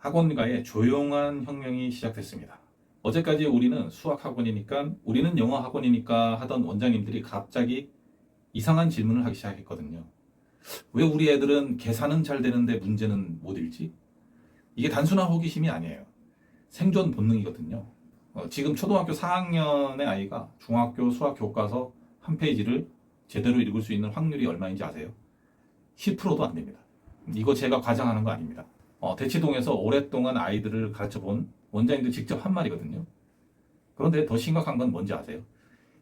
학원가의 조용한 혁명이 시작됐습니다. 어제까지 우리는 수학 학원이니까, 우리는 영어 학원이니까 하던 원장님들이 갑자기 이상한 질문을 하기 시작했거든요. 왜 우리 애들은 계산은 잘 되는데 문제는 못 읽지? 이게 단순한 호기심이 아니에요. 생존 본능이거든요. 지금 초등학교 4학년의 아이가 중학교 수학 교과서 한 페이지를 제대로 읽을 수 있는 확률이 얼마인지 아세요? 10%도 안 됩니다. 이거 제가 과장하는 거 아닙니다. 대치동에서 오랫동안 아이들을 가르쳐 본 원장님들 직접 한 말이거든요. 그런데 더 심각한 건 뭔지 아세요?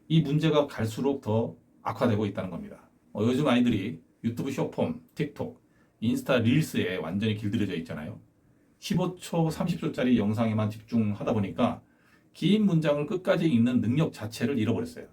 이 문제가 갈수록 더 악화되고 있다는 겁니다. 요즘 아이들이 유튜브 숏폼, 틱톡, 인스타 릴스에 완전히 길들여져 있잖아요. 15초, 30초짜리 영상에만 집중하다 보니까 긴 문장을 끝까지 읽는 능력 자체를 잃어버렸어요.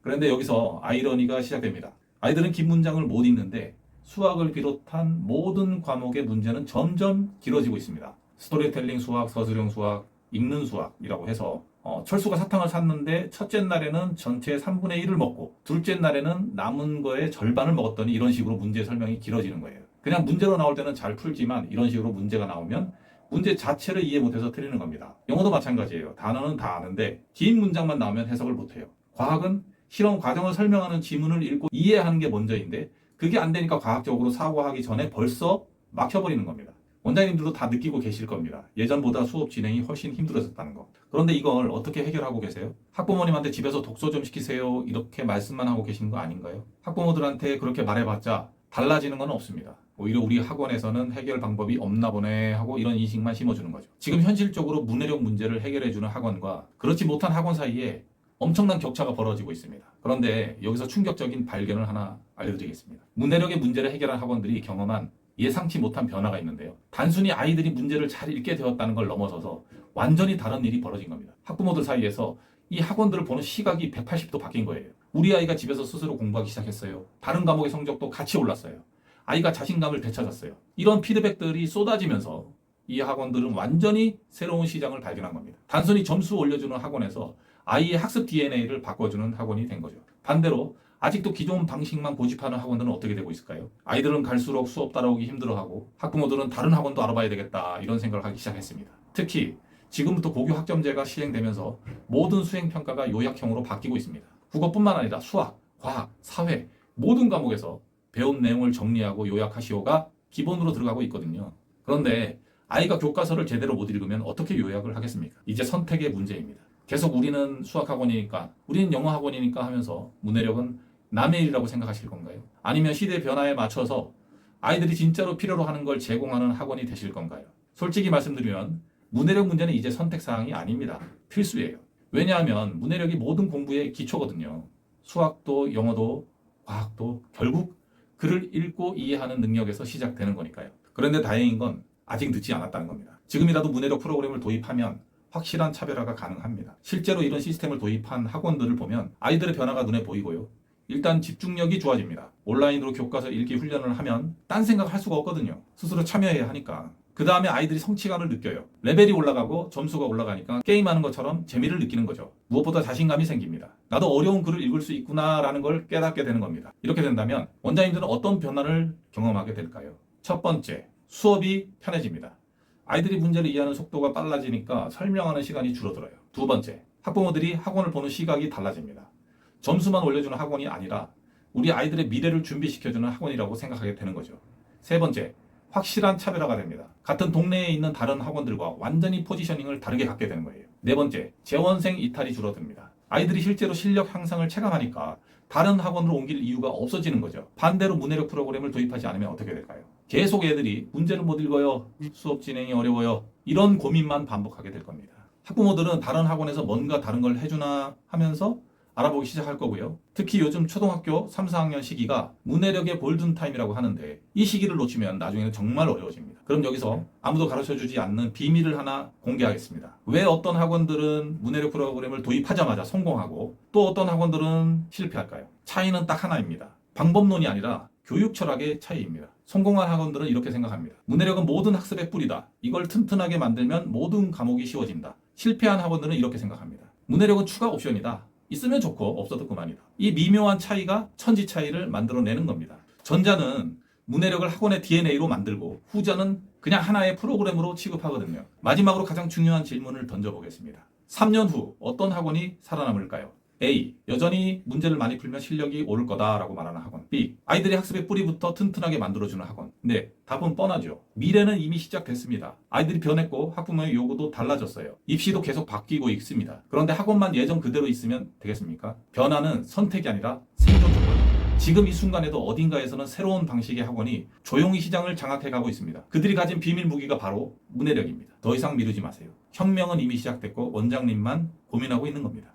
그런데 여기서 아이러니가 시작됩니다. 아이들은 긴 문장을 못 읽는데 수학을 비롯한 모든 과목의 문제는 점점 길어지고 있습니다. 스토리텔링 수학, 서술형 수학, 읽는 수학이라고 해서 철수가 사탕을 샀는데 첫째 날에는 전체 3분의 1을 먹고 둘째 날에는 남은 거의 절반을 먹었더니 이런 식으로 문제 설명이 길어지는 거예요. 그냥 문제로 나올 때는 잘 풀지만 이런 식으로 문제가 나오면 문제 자체를 이해 못해서 틀리는 겁니다. 영어도 마찬가지예요. 단어는 다 아는데 긴 문장만 나오면 해석을 못해요. 과학은 실험 과정을 설명하는 지문을 읽고 이해하는 게 먼저인데 그게 안 되니까 과학적으로 사고하기 전에 벌써 막혀버리는 겁니다. 원장님들도 다 느끼고 계실 겁니다. 예전보다 수업 진행이 훨씬 힘들어졌다는 거. 그런데 이걸 어떻게 해결하고 계세요? 학부모님한테 집에서 독서 좀 시키세요 이렇게 말씀만 하고 계시는 거 아닌가요? 학부모들한테 그렇게 말해봤자 달라지는 건 없습니다. 오히려 우리 학원에서는 해결 방법이 없나 보네 하고 이런 인식만 심어주는 거죠. 지금 현실적으로 문해력 문제를 해결해주는 학원과 그렇지 못한 학원 사이에 엄청난 격차가 벌어지고 있습니다. 그런데 여기서 충격적인 발견을 하나 알려드리겠습니다. 문해력의 문제를 해결한 학원들이 경험한 예상치 못한 변화가 있는데요. 단순히 아이들이 문제를 잘 읽게 되었다는 걸 넘어서서 완전히 다른 일이 벌어진 겁니다. 학부모들 사이에서 이 학원들을 보는 시각이 180도 바뀐 거예요. 우리 아이가 집에서 스스로 공부하기 시작했어요. 다른 과목의 성적도 같이 올랐어요. 아이가 자신감을 되찾았어요. 이런 피드백들이 쏟아지면서 이 학원들은 완전히 새로운 시장을 발견한 겁니다. 단순히 점수 올려주는 학원에서 아이의 학습 DNA를 바꿔주는 학원이 된 거죠. 반대로 아직도 기존 방식만 고집하는 학원들은 어떻게 되고 있을까요? 아이들은 갈수록 수업 따라오기 힘들어하고 학부모들은 다른 학원도 알아봐야 되겠다 이런 생각을 하기 시작했습니다. 특히 지금부터 고교 학점제가 시행되면서 모든 수행평가가 요약형으로 바뀌고 있습니다. 국어뿐만 아니라 수학, 과학, 사회 모든 과목에서 배운 내용을 정리하고 요약하시오가 기본으로 들어가고 있거든요. 그런데 아이가 교과서를 제대로 못 읽으면 어떻게 요약을 하겠습니까? 이제 선택의 문제입니다. 계속 우리는 수학학원이니까, 우리는 영어학원이니까 하면서 문해력은 남의 일이라고 생각하실 건가요? 아니면 시대 변화에 맞춰서 아이들이 진짜로 필요로 하는 걸 제공하는 학원이 되실 건가요? 솔직히 말씀드리면 문해력 문제는 이제 선택사항이 아닙니다. 필수예요. 왜냐하면 문해력이 모든 공부의 기초거든요. 수학도 영어도 과학도 결국 글을 읽고 이해하는 능력에서 시작되는 거니까요. 그런데 다행인 건 아직 늦지 않았다는 겁니다. 지금이라도 문해력 프로그램을 도입하면 확실한 차별화가 가능합니다. 실제로 이런 시스템을 도입한 학원들을 보면 아이들의 변화가 눈에 보이고요. 일단 집중력이 좋아집니다. 온라인으로 교과서 읽기 훈련을 하면 딴 생각을 할 수가 없거든요. 스스로 참여해야 하니까. 그 다음에 아이들이 성취감을 느껴요. 레벨이 올라가고 점수가 올라가니까 게임하는 것처럼 재미를 느끼는 거죠. 무엇보다 자신감이 생깁니다. 나도 어려운 글을 읽을 수 있구나라는 걸 깨닫게 되는 겁니다. 이렇게 된다면 원장님들은 어떤 변화를 경험하게 될까요? 첫 번째, 수업이 편해집니다. 아이들이 문제를 이해하는 속도가 빨라지니까 설명하는 시간이 줄어들어요. 두 번째, 학부모들이 학원을 보는 시각이 달라집니다. 점수만 올려주는 학원이 아니라 우리 아이들의 미래를 준비시켜주는 학원이라고 생각하게 되는 거죠. 세 번째, 확실한 차별화가 됩니다. 같은 동네에 있는 다른 학원들과 완전히 포지셔닝을 다르게 갖게 되는 거예요. 네 번째, 재원생 이탈이 줄어듭니다. 아이들이 실제로 실력 향상을 체감하니까 다른 학원으로 옮길 이유가 없어지는 거죠. 반대로 문해력 프로그램을 도입하지 않으면 어떻게 될까요? 계속 애들이 문제를 못 읽어요. 수업 진행이 어려워요. 이런 고민만 반복하게 될 겁니다. 학부모들은 다른 학원에서 뭔가 다른 걸 해주나 하면서 알아보기 시작할 거고요. 특히 요즘 초등학교 3, 4학년 시기가 문해력의 골든타임이라고 하는데 이 시기를 놓치면 나중에는 정말 어려워집니다. 그럼 여기서 아무도 가르쳐주지 않는 비밀을 하나 공개하겠습니다. 왜 어떤 학원들은 문해력 프로그램을 도입하자마자 성공하고 또 어떤 학원들은 실패할까요? 차이는 딱 하나입니다. 방법론이 아니라 교육 철학의 차이입니다. 성공한 학원들은 이렇게 생각합니다. 문해력은 모든 학습의 뿌리다. 이걸 튼튼하게 만들면 모든 과목이 쉬워진다. 실패한 학원들은 이렇게 생각합니다. 문해력은 추가 옵션이다. 있으면 좋고 없어도 그만이다. 이 미묘한 차이가 천지 차이를 만들어내는 겁니다. 전자는 문해력을 학원의 DNA로 만들고 후자는 그냥 하나의 프로그램으로 취급하거든요. 마지막으로 가장 중요한 질문을 던져보겠습니다. 3년 후 어떤 학원이 살아남을까요? A. 여전히 문제를 많이 풀면 실력이 오를 거다라고 말하는 학원. B. 아이들의 학습의 뿌리부터 튼튼하게 만들어주는 학원. 네, 답은 뻔하죠. 미래는 이미 시작됐습니다. 아이들이 변했고 학부모의 요구도 달라졌어요. 입시도 계속 바뀌고 있습니다. 그런데 학원만 예전 그대로 있으면 되겠습니까? 변화는 선택이 아니라 생존 조건입니다. 지금 이 순간에도 어딘가에서는 새로운 방식의 학원이 조용히 시장을 장악해가고 있습니다. 그들이 가진 비밀 무기가 바로 문해력입니다. 더 이상 미루지 마세요. 혁명은 이미 시작됐고 원장님만 고민하고 있는 겁니다.